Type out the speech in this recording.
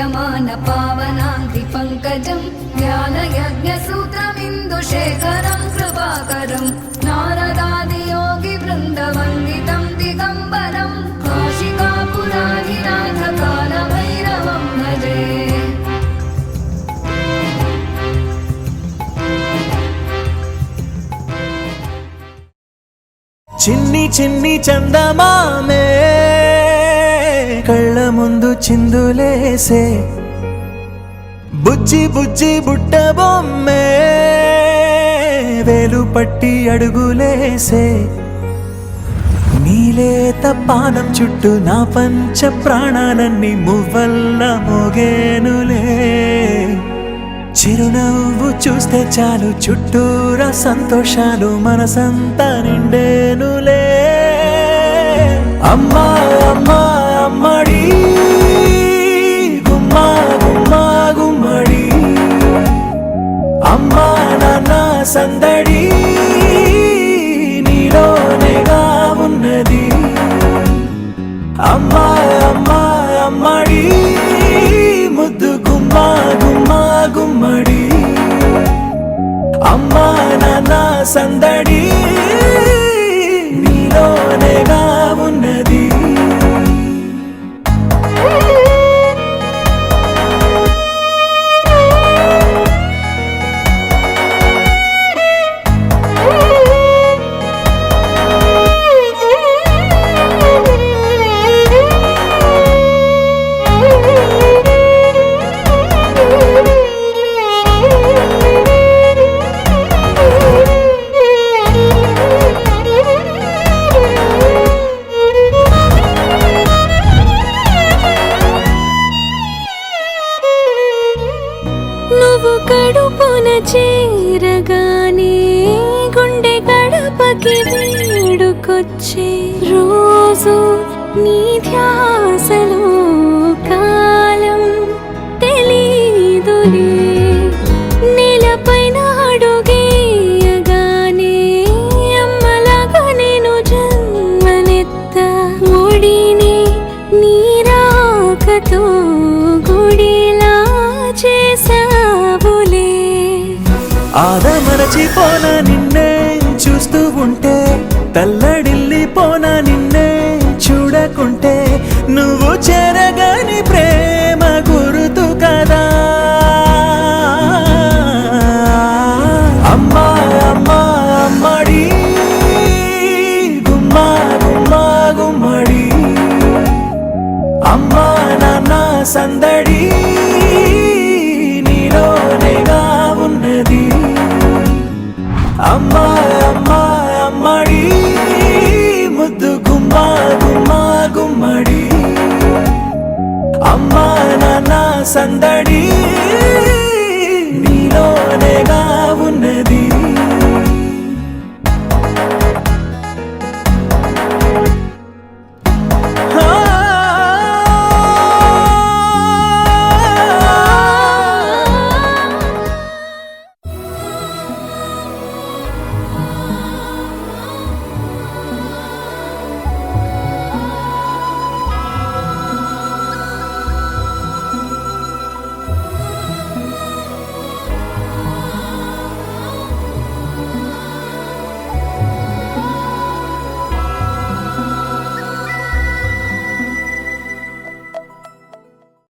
సేవ్యమాన పావనాంగ్రి పంకజం జ్ఞానయజ్ఞసూత్రమిందుశేఖరం కృపాకరం నారదాది యోగి బృందవందితం దిగంబరం కాశికాపురాధినాథ కాలభైరవం భజే. చిన్ని చిన్ని చందమామే కళ్ళ ముందు చిందులేసే బుజ్జి బుజ్జి బుట్ట బొమ్మే వేలు పట్టి అడుగులేసే నీలేత పానం చుట్టూ నా పంచ ప్రాణాలన్నీ మువ్వల్ల మోగేనులే చిరునవ్వు చూస్తే చాలు చుట్టూరా సంతోషాలు మనసంతా నిండేనులే అమ్మా అమ్మా అమ్మడి గుమ్మా గుమ్మా గుమ్మడి అమ్మా నాన్న సందడి నీలోనేగా ఉన్నది అమ్మా అమ్మా అమ్మడి ముద్దు గుమ్మా గుమ్మా గుమ్మడి అమ్మా నాన్న సందడి నీలోనేగా ఉన్నది. నువ్వు కడుపున చేరగానే గుండె గడపకి వేడుకొచ్చే రోజు నీ ధ్యాసలో కాలం తెలీదులే నేలపైన అడుగేయగానే అమ్మలాగా నేను జన్మనెత్త ఒడిని నీ రాకతో గుడిలా చేసావులే ఆదమరచిపోనా నిన్నే చూస్తూ ఉంటే తల్లడిల్లిపోనా నిన్నే చూడకుంటే నువ్వు చెరగని ప్రేమ గురుతు కదా అమ్మా అమ్మా అమ్మడి గుమ్మా గుమ్మా గుమ్మడి అమ్మా నాన్న సందడి నీలోనేగా ఉన్నది అమ్మా అమ్మా అమ్మడి ముద్దు గుమ్మా గుమ్మా గుమ్మడి అమ్మా నాన్న సందడి